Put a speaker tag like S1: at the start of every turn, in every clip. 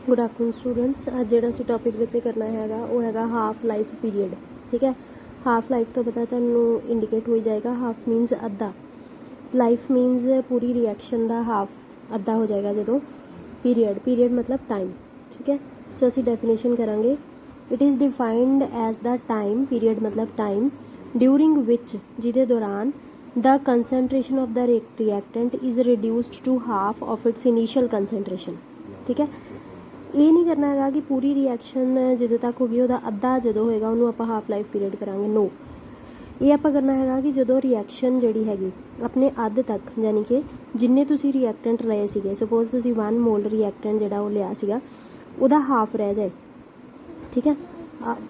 S1: Good afternoon students. अज जो असी topic बच्चे करना हैगा वो हैगा हाफ लाइफ पीरीयड। ठीक है, हाफ लाइफ तो पता तुहानू इंडिकेट हो जाएगा। हाफ मीनस अद्धा, लाइफ मीनस पूरी रिएक्शन का हाफ अद्धा हो जाएगा जो पीरीयड। पीरीयड मतलब टाइम। ठीक है, सो असी डेफिनेशन करांगे। It is defined as the time, period मतलब टाइम ड्यूरिंग विच जिहदे दौरान the concentration of the reactant is reduced to half of its initial concentration. ठीक है, ये नहीं करना है कि पूरी रिएक्शन जो तक होगी वह अद्धा जो होएगा उन्होंने आप हाफ लाइफ पीरीयड करांगे। नो, ये आप करना है कि जो रिएक्शन जी हैगी अपने अद्ध तक, यानी कि जिन्ने तुसी रिएक्टेंट लए सीगे, सपोज तुसी 1 मोल रिएक्टेंट जोड़ा वो लिया सीगा उहदा हाफ रह जाए। ठीक है,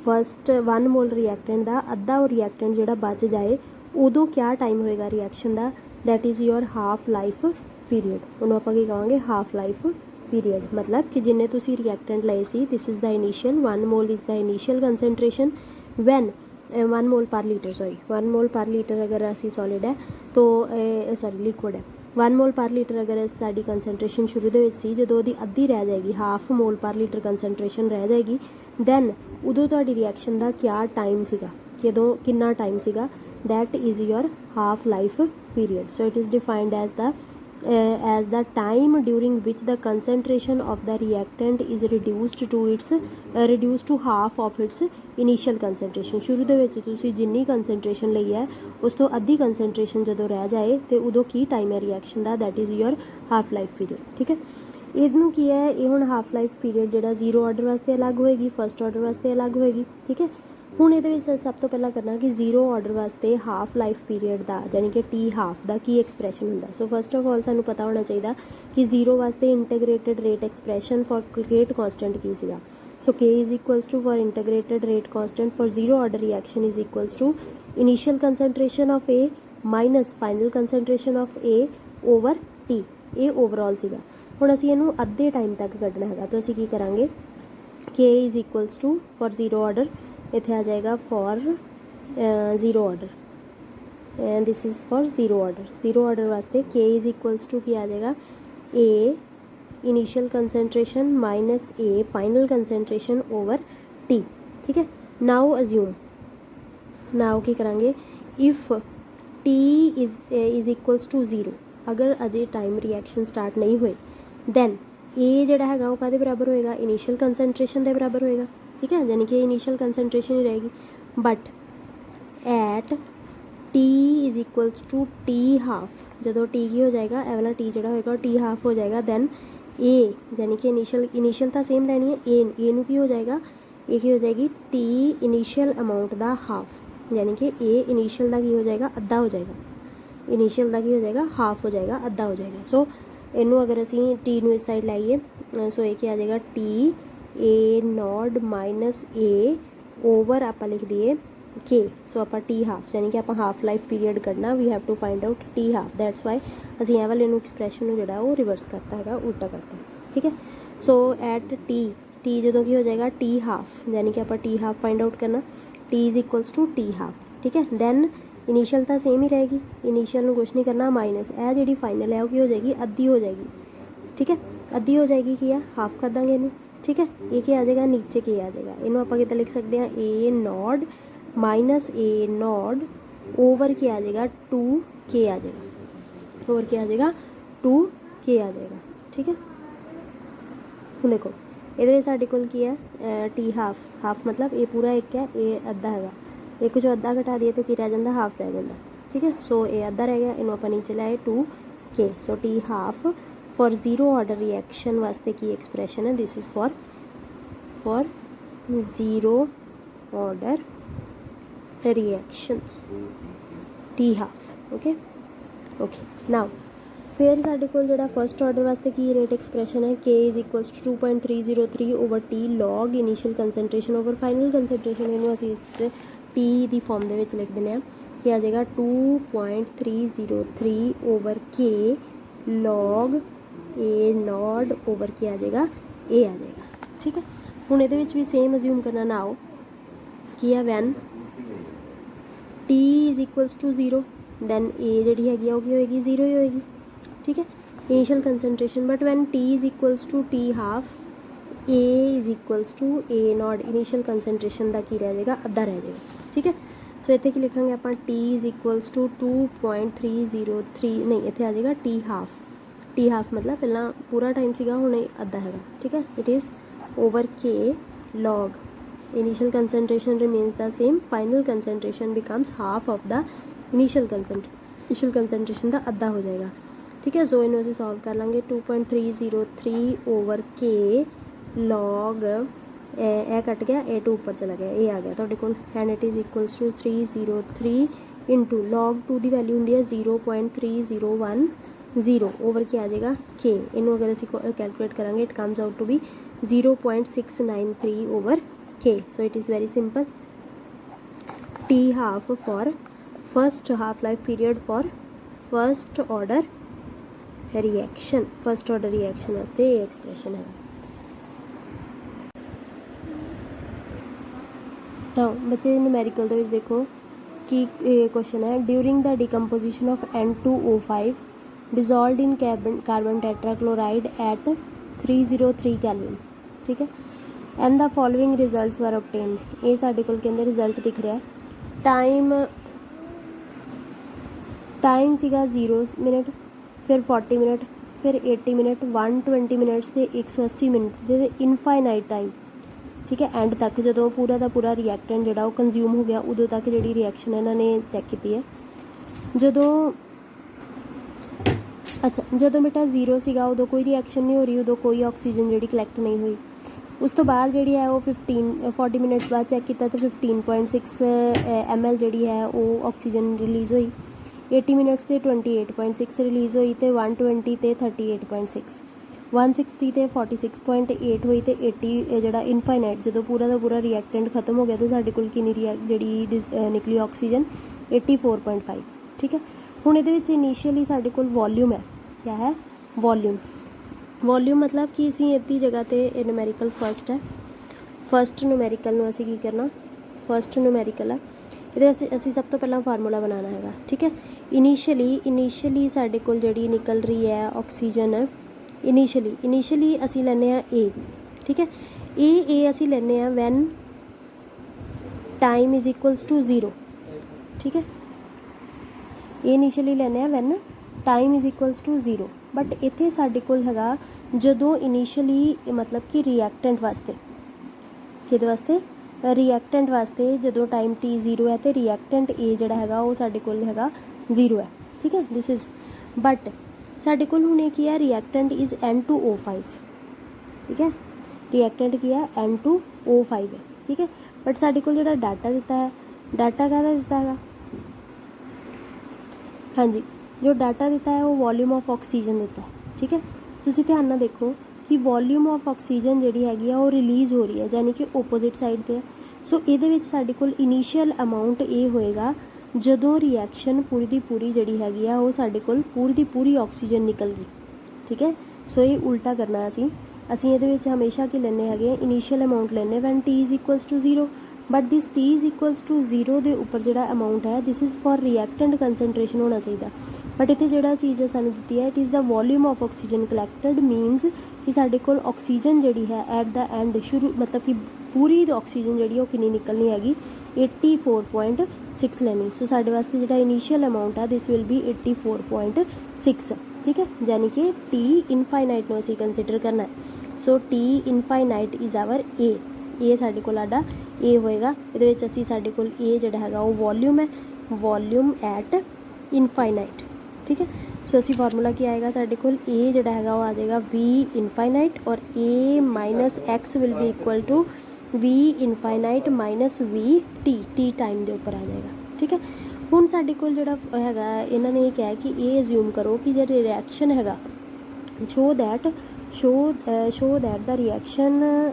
S1: फस्ट 1 मोल रिएक्टेंट का अद्धा वो रिएक्टेंट जोड़ा बच जाए, उदों क्या टाइम होएगा रिएक्शन का, that is your half life period. उन्होंने आप की कहेंगे हाफ लाइफ पीरीयड। मतलब कि जिन्ने तुसी रिएक्टेंट लए सी, this is the initial 1 mole is the initial concentration when 1 mole per litre, sorry 1 mole per litre अगर असी सॉलिड है तो सॉरी लिक्विड है, 1 मोल पर लीटर अगर साडी कंसनट्रेशन शुरू दे विच सी, जदों ओहदी अद्धी रह जाएगी, half mole per litre concentration रह जाएगी, दैन उदों तुहाडी रिएक्शन का क्या टाइम सीगा, कदों कितना टाइम सीगा, that is your half life period. So it is defined as the time during which the concentration of the reactant is reduced to half of its initial concentration। शुरू दे विच तुसी जिन्नी concentration लई है उस तो अद्धी कंसनट्रेशन जदों रह जाए तो उदों की टाइम है रिएक्शन का, that is your half life period. ठीक है, इहनूं की है ये हुण हाफ लाइफ पीरीयड जिहड़ा 0 ऑर्डर वास्ते अलग होएगी, फस्ट ऑर्डर वास्ते अलग होएगी। ठीक है, हुण इहदे विच सब तो पहला करना कि 0 ऑर्डर वास्ते हाफ लाइफ पीरीयड का यानी कि टी हाफ का की एक्सप्रैशन हुंदा। सो फस्ट ऑफ ऑल सानू पता होना चाहिए कि 0 वास्ते integrated rate expression for rate constant की सीगा। So K is equals to for integrated rate constant for 0 order reaction is equals to initial concentration of A minus final concentration of A over T. ये overall सीगा। हुण असीं इहनूं अद्धे time तक कढना हैगा, तो असीं की करांगे, K is equals to for 0 order इत्थे आ जाएगा for 0 order, and this is for 0 order. 0 order वास्ते के इज़ इक्वल्स टू की आ जाएगा A initial concentration minus A final concentration over T. ठीक है, नाउ अज्यूम, नाउ की करांगे, if T is equals to 0, अगर अजे टाइम रिएक्शन स्टार्ट नहीं हुए, दैन ए जिहड़ा हैगा वो काहदे बराबर होएगा, इनिशियल कंसनट्रेशन के बराबर होएगा। ठीक है, यानी कि इनिशियल कंसनट्रेशन ही रहेगी, but at T is equals to T half, जो टी की हो जाएगा ए वाला टी जो होगा टी हाफ हो जाएगा, दैन ए यानी कि इनिशियल तो सेम रहनी है, ए नू की हो जाएगा, ए की हो जाएगी टी इनिशियल अमाउंट का हाफ, यानी कि ए इनिशियल का की हो जाएगा अद्धा हो जाएगा, इनिशियल का की हो जाएगा हाफ हो जाएगा, अद्धा हो जाएगा। सो इनू अगर असी टी नू इस साइड लाइए, सो ये क्या आ जाएगा T A naught minus A over आप लिख दिए के। सो आप टी हाफ यानी कि आप हाफ लाइफ पीरीयड करना, we have to find out T half, that's why असीं ए वाले एक्सप्रैशन जोड़ा वो रिवर्स करता है, उल्टा करता है। ठीक है, सो एट टी जो की हो जाएगा टी हाफ, यानी कि आप टी हाफ फाइंड आउट करना, T is equals to T half. ठीक है, दैन इनिशियल तो सेम ही रहेगी, इनिशियल में कुछ नहीं करना, माइनस ए जी फाइनल है वो की हो जाएगी अद्धी हो जाएगी। ठीक है, अद्धी हो जाएगी की है हाफ कर देंगे इनू। ठीक है, ये क्या आ जाएगा, नीचे के आ जाएगा, इनू आप कितना लिख सकते हैं, ए नॉड माइनस ए नॉड ओवर के आ जाएगा 2 के आ जाएगा, ओवर के आ जाएगा 2 के आ जाएगा। ठीक है, हूँ देखो ये साढ़े कोल की है टी हाफ मतलब ये पूरा एक है, ये अद्धा है, एक जो अद्धा घटा दिए तो की रह जाता, हाफ रह जाता। ठीक है, सो ये अद्धा रह गया, इनू आप नीचे लाए 2 के। So T half for 0 order reaction वास्ते की एक्सप्रैशन है, this is for 0 order reactions T half. Okay okay, now फिर साढ़े कोल जो फस्ट ऑर्डर वास्ते की रेट एक्सप्रैशन है, K is equals to 2.303 over T log initial concentration over final concentration. इनू असीं इस टी दी फॉर्म दे विच लिख दिंदे आ कि आ जाएगा 2.303 ओवर के लॉग ए नॉड ओवर के आ जाएगा ए आ जाएगा। ठीक है, हुण इहदे विच भी सेम अज्यूम करना ना आओ कि है when T is equals to 0, then ए जी हैगी वो की होएगी 0 ही होएगी। ठीक है, initial concentration, but when T is equals to T half A is equals to A naught initial concentration का की रह जाएगा, अद्धा रह जाएगा। ठीक है, सो इतने की लिखांगे आप टी इज़ इक्वल्स टू 2.303 नहीं इतने आ जाएगा टी हाफ मतलब पहला पूरा टाइम सीगा हुणे अद्धा है। ठीक है, इट इज़ ओवर के log initial concentration remains the same, final concentration becomes half of the initial concentration का अद्धा हो जाएगा। ठीक है, सो इन्हों असीं सॉल्व कर लांगे 2.303 ओवर के लॉग ए कट गया, ए टू ऊपर चला गया, ए आ गया तुहाडे कोल and it is equals to 303 into log 2 की वैल्यू होंदी है 0.3010 ओवर के आ जाएगा के। इनू अगर असीं कैलकुलेट करांगे it comes out to be 0.693 over K. So it is very simple, T half for first half life period for first order reaction वास्ते ये एक्सप्रैशन है। तो बच्चे न्यूमेरिकल दे विच देखो कि क्वेश्चन है during the decomposition of N2O5 dissolved in carbon tetrachloride at 303 kelvin. ठीक है, and the following results were obtained. ये साडे कोल कहंदे रिजल्ट दिख रहा है। टाइम सीगा 0 मिनट, फिर 40 मिनट, फिर 80 मिनट, 120 मिनट्स ते 180 मिनट दे इनफाइनाइट टाइम। ठीक है, एंड तक जो पूरा का पूरा रिएक्टेंट जो कंज्यूम हो गया उदों तक जी रिएक्शन इन्होंने चैक की है। जो बेटा 0 सीगा उदों कोई रिएक्शन नहीं हो रही, उदों कोई ऑक्सीजन जी कलैक्ट नहीं हुई। उस तो बाद जी है वो 40 मिनट्स बाद चैक किया तो 15.6 ml जी है वो ऑक्सीजन रिलीज़ हुई। 80 मिनट्स से 28.6 रिलीज़ हुई तो 120 ते 38.6, 160 ते 46.8 हुई तो 80 जड़ा इनफाइनाइट जो पूरा का पूरा रिएक्टेंट खत्म हो गया तो साढ़े कोल कितनी जी निकली ऑक्सीजन 84.5। ठीक है, हुण इहदे विच इनीशियली साढ़े कोल वॉल्यूम है, क्या है वॉल्यूम मतलब कि असीं इहदी जगह ते न्यूमेरिकल फर्स्ट है, फर्स्ट न्यूमेरिकल नूं असीं की करना, फर्स्ट न्यूमेरिकल है ये असीं सब तो पहला फार्मूला बनाना है। ठीक है, इनीशियली साढ़े कोल जिहड़ी निकल रही है ऑक्सीजन इनीशियली असीं लैने आ ए। ठीक है, ए असीं लैने आ when time is equals to 0। ठीक है, ए इनीशियली लैने आ when time is equals to 0, but इत्थे साढ़े कोल हैगा जदों इनीशियली मतलब कि रिएक्टेंट वास्ते किहदे वास्ते रिएक्टेंट वास्ते जदों टाइम t 0 है तो रिएक्टेंट ए जिहड़ा हैगा वो साढ़े कोल हैगा 0 है। ठीक है, दिस इज़ बट साढ़े कोल हुण की है रिएक्टेंट इज़ N2O5। ठीक है, रिएक्टेंट की है N2O5 है। ठीक है, बट साढ़े कोल जिहड़ा डाटा दिता है, डाटा काहदा दिता है, हाँ जी जो डाटा दिता है वो वॉल्यूम ऑफ ऑक्सीजन दिता है। ठीक है, तुसीं ध्यान नाल देखो कि वॉल्यूम ऑफ ऑक्सीजन जिहड़ी हैगी आ वो रिलीज़ हो रही है यानी कि ओपोजिट साइड ते है। सो इहदे विच साडे कोल इनीशियल अमाउंट ये होएगा जदों रिएक्शन पूरी दी पूरी जिहड़ी हैगी आ वो साडे कोल पूरी दी पूरी ऑक्सीजन निकल गई। ठीक है, सो ये उल्टा करना असीं इहदे विच हमेशा की लैने हैगे इनीशियल अमाउंट लैने when T is equals to 0, but this T is equals to 0 के उपर जिहड़ा अमाउंट है this is for reactant concentration होना चाहिए। बट इत्थे जिहड़ा चीज़ सानू दित्ती है it is the volume of oxygen collected means कि साडे कोल ऑक्सीजन जिहड़ी है एट द एंड शुरू मतलब कि पूरी ऑक्सीजन जिहड़ी है कितनी निकलनी हैगी 84.6 लैनी। सो साडे वास्ते जिहड़ा इनीशियल अमाउंट है दिस विल बी 84.6। ठीक है, यानी कि टी इनफाइनाइट नूं असीं कंसीडर करना है। So T infinite is our ए साडे कोल आडा ए होएगा। इहदे विच असीं साडे कोल ए जिहड़ा हैगा वो वॉल्यूम है, वॉल्यूम एट इनफाइनाइट। ठीक है, सो असी फार्मूला क्या आएगा साडे कोल ए जिहड़ा हैगा वो आ जाएगा वी इनफाइनाइट और A minus X will be equal to V infinite minus V T time के उपर आ जाएगा। ठीक है, हुण साडे कोल जिहड़ा हैगा इन्होंने ये कहा कि ये अज्यूम करो कि जो रिएक्शन हैगा शो दैट द रिएक्शन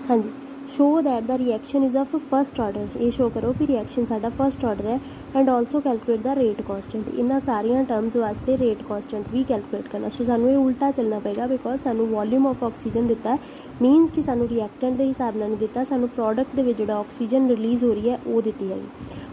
S1: हाँ जी show that the reaction is of first order. ये शो करो कि रिएक्शन साडा फर्स्ट ऑर्डर है and also calculate the rate constant. इन्हां सारियां टर्म्स वास्ते रेट कॉन्सटेंट भी कैलकुलेट करना। सो सानू ये उल्टा चलना पेगा बिकॉज सानू वॉल्यूम ऑफ ऑक्सीजन दिता है मीनस कि सानू रिएक्टेंट के हिसाब नाल नहीं दिता, सानू प्रोडक्ट दे विच जिहड़ा ऑक्सीजन रिलीज़ हो रही है वो दी हैगी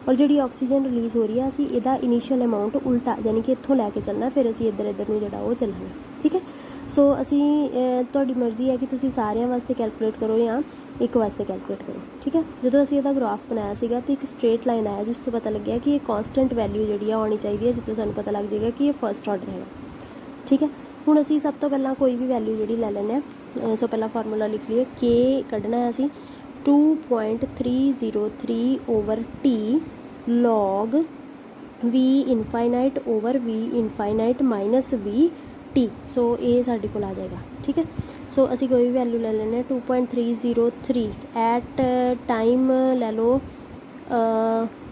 S1: और जिहड़ी ऑक्सीजन रिलीज़ हो रही है असीं इहदा इनीशियल अमाउंट उल्टा यानी कि इत्थों लैके चलना फिर असीं इधर नूं जिहड़ा वो चलांगे। ठीक है, ਸੋ ਅਸੀਂ ਤੁਹਾਡੀ ਮਰਜ਼ੀ ਹੈ ਕਿ ਤੁਸੀਂ ਸਾਰਿਆਂ ਵਾਸਤੇ ਕੈਲਕੂਲੇਟ ਕਰੋ ਜਾਂ ਇੱਕ ਵਾਸਤੇ ਕੈਲਕੂਲੇਟ ਕਰੋ, ਠੀਕ ਹੈ। ਜਦੋਂ ਅਸੀਂ ਇਹਦਾ ਗ੍ਰਾਫ ਬਣਾਇਆ ਸੀਗਾ ਤਾਂ ਇੱਕ ਸਟ੍ਰੇਟ ਲਾਈਨ ਆਇਆ ਜਿਸ ਤੋਂ ਪਤਾ ਲੱਗਿਆ ਕਿ ਇਹ ਕਾਂਸਟੈਂਟ ਵੈਲਿਊ ਜਿਹੜੀ ਆ ਆਉਣੀ ਚਾਹੀਦੀ ਹੈ, ਜਿੱਥੋਂ ਸਾਨੂੰ ਪਤਾ ਲੱਗ ਜਾਏਗਾ ਕਿ ਇਹ ਫਸਟ ਆਰਡਰ ਹੈਗਾ, ਠੀਕ ਹੈ। ਹੁਣ ਅਸੀਂ ਸਭ ਤੋਂ ਪਹਿਲਾਂ ਕੋਈ ਵੀ ਵੈਲਿਊ ਜਿਹੜੀ ਲੈ ਲੈਂਦੇ ਹਾਂ। ਸੋ ਪਹਿਲਾਂ ਫਾਰਮੂਲਾ ਲਿਖ ਲਈਏ, ਕੇ ਕੱਢਣਾ ਹੈ ਅਸੀਂ 2.303 ਓਵਰ ਟੀ ਲੌਗ ਵੀ ਇਨਫਾਈਨਾਈਟ ਓਵਰ ਵੀ ਇਨਫਾਈਨਾਈਟ ਮਾਈਨਸ ਵੀ ਟੀ। ਸੋ ਇਹ ਸਾਡੇ ਕੋਲ ਆ ਜਾਏਗਾ, ਠੀਕ ਹੈ। ਸੋ ਅਸੀਂ ਕੋਈ ਵੀ ਵੈਲਿਊ ਲੈ ਲੈਂਦੇ ਹਾਂ 2.303 ਐਟ ਟਾਈਮ ਲੈ ਲਓ,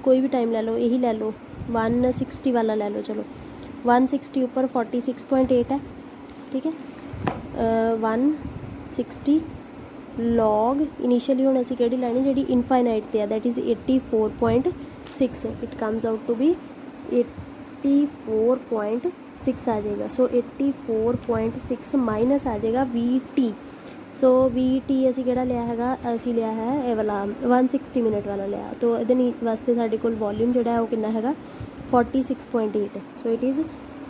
S1: ਕੋਈ ਵੀ ਟਾਈਮ ਲੈ ਲਓ, ਇਹੀ ਲੈ ਲਓ 160 ਵਾਲਾ ਲੈ ਲਓ, ਚਲੋ 160 ਉੱਪਰ 46.8 ਹੈ, ਠੀਕ ਹੈ। 160 ਲੌਗ ਇਨੀਸ਼ੀਅਲੀ ਹੁਣ ਅਸੀਂ ਕਿਹੜੀ ਲੈਣੀ ਜਿਹੜੀ ਇਨਫਾਈਨਾਈਟ 'ਤੇ ਆ, that is 84.6। It comes out to be 84.6 ਆ ਜਾਏਗਾ। ਸੋ 84.6 ਮਾਈਨਸ ਆ ਜਾਏਗਾ ਵੀ ਟੀ। ਸੋ ਵੀ ਟੀ ਅਸੀਂ ਕਿਹੜਾ ਲਿਆ ਹੈਗਾ, ਅਸੀਂ ਲਿਆ ਹੈ ਇਹ ਵਾਲਾ 160 ਮਿੰਟ ਵਾਲਾ ਲਿਆ। ਤੋ ਇਹਦੇ ਵਾਸਤੇ ਸਾਡੇ ਕੋਲ ਵੋਲਿਊਮ ਜਿਹੜਾ ਹੈ ਉਹ ਕਿੰਨਾ ਹੈਗਾ 46.8। ਸੋ ਇਟ ਇਜ਼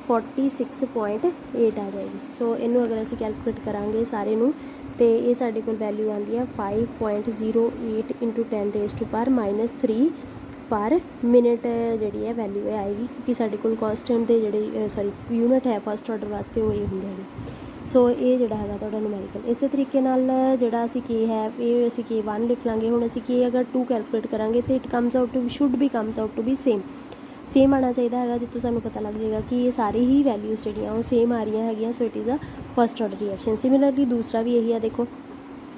S1: 46.8 ਆ ਜਾਏਗੀ। ਸੋ ਇਹਨੂੰ ਅਗਰ ਅਸੀਂ ਕੈਲਕੂਲੇਟ ਕਰਾਂਗੇ ਸਾਰੇ ਨੂੰ ਤੇ ਇਹ ਸਾਡੇ ਕੋਲ ਵੈਲਿਊ ਆਉਂਦੀ ਹੈ 5.08 ਇੰਟੂ 10⁻³ ਪਰ ਮਿੰਟ ਜਿਹੜੀ ਹੈ ਵੈਲਿਊ ਇਹ ਆਏਗੀ, ਕਿਉਂਕਿ ਸਾਡੇ ਕੋਲ ਕਾਂਸਟੈਂਟ ਦੇ ਜਿਹੜੇ ਯੂਨਿਟ ਹੈ ਫਸਟ ਆਰਡਰ ਵਾਸਤੇ ਉਹ ਇਹ ਹੁੰਦੇ ਹਨ। ਸੋ ਇਹ ਜਿਹੜਾ ਹੈਗਾ ਤੁਹਾਡਾ ਨੂਮੈਰੀਕਲ। ਇਸੇ ਤਰੀਕੇ ਨਾਲ ਜਿਹੜਾ ਅਸੀਂ ਕੇ ਹੈ ਇਹ ਅਸੀਂ K1 ਲਿਖ ਲਾਂਗੇ। ਹੁਣ ਅਸੀਂ ਕੇ ਅਗਰ 2 ਕੈਲਕੂਲੇਟ ਕਰਾਂਗੇ ਤਾਂ it comes out to should be comes out to be same ਆਉਣਾ ਚਾਹੀਦਾ ਹੈਗਾ, ਜਿੱਥੋਂ ਸਾਨੂੰ ਪਤਾ ਲੱਗ ਜਾਏਗਾ ਕਿ ਇਹ ਸਾਰੀ ਹੀ ਵੈਲਿਊਜ਼ ਜਿਹੜੀਆਂ ਉਹ ਸੇਮ ਆ ਰਹੀਆਂ ਹੈਗੀਆਂ। So it is a first order reaction. Similarly ਦੂਸਰਾ ਵੀ ਇਹੀ ਆ, ਦੇਖੋ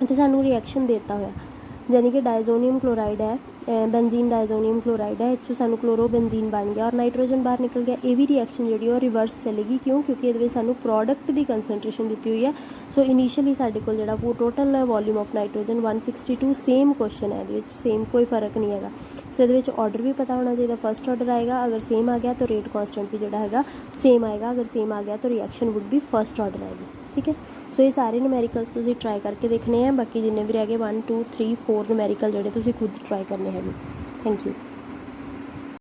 S1: ਅਤੇ ਸਾਨੂੰ ਰਿਐਕਸ਼ਨ ਦਿੱਤਾ ਹੋਇਆ, ਯਾਨੀ ਕਿ ਡਾਇਜ਼ੋਨੀਅਮ ਕਲੋਰਾਈਡ ਹੈ, ਬੈਂਜ਼ੀਨ ਡਾਇਜ਼ੋਨੀਅਮ ਕਲੋਰਾਈਡ ਹੈ, ਇੱਥੋਂ ਸਾਨੂੰ ਕਲੋਰੋਬੈਂਜ਼ੀਨ ਬਣ ਗਿਆ ਔਰ ਨਾਈਟ੍ਰੋਜਨ ਬਾਹਰ ਨਿਕਲ ਗਿਆ। ਇਹ ਵੀ ਰਿਐਕਸ਼ਨ ਜਿਹੜੀ ਉਹ ਰਿਵਰਸ ਚੱਲੇਗੀ, ਕਿਉਂਕਿ ਇਹਦੇ ਵਿੱਚ ਸਾਨੂੰ ਪ੍ਰੋਡਕਟ ਦੀ ਕੰਸਨਟ੍ਰੇਸ਼ਨ ਦਿੱਤੀ ਹੋਈ ਹੈ। ਸੋ ਇਨੀਸ਼ੀਅਲੀ ਸਾਡੇ ਕੋਲ ਜਿਹੜਾ ਉਹ total volume of nitrogen 162 same question ਹੈ, ਇਹਦੇ ਵਿੱਚ ਸੇਮ ਕੋਈ ਫਰਕ ਨਹੀਂ ਹੈਗਾ। ਸੋ ਇਹਦੇ ਵਿੱਚ ਆਰਡਰ ਵੀ ਪਤਾ ਹੋਣਾ ਚਾਹੀਦਾ, ਫਸਟ ਆਰਡਰ ਆਏਗਾ, ਅਗਰ ਸੇਮ ਆ ਗਿਆ ਤਾਂ ਰੇਟ ਕਾਂਸਟੈਂਟ ਵੀ ਜਿਹੜਾ ਹੈਗਾ ਸੇਮ ਆਏਗਾ, ਅਗਰ ਸੇਮ ਆ ਗਿਆ ਤਾਂ ਰਿਐਕਸ਼ਨ ਵੁੱਡ ਵੀ ਫਸਟ ਆਰਡਰ ਆਏਗੀ, ਠੀਕ ਹੈ। ਸੋ ਇਹ ਸਾਰੇ ਨੂਮੈਰੀਕਲਸ ਤੁਸੀਂ ਟਰਾਈ ਕਰਕੇ ਦੇਖਣੇ ਆ, ਬਾਕੀ ਜਿੰਨੇ ਵੀ ਰਹਿ ਗਏ 1 2 3 4 ਨੂਮੈਰੀਕਲ ਜਿਹੜੇ ਤੁਸੀਂ ਖੁਦ ਟਰਾਈ ਕਰਨੇ ਹੈਗੇ। Thank you.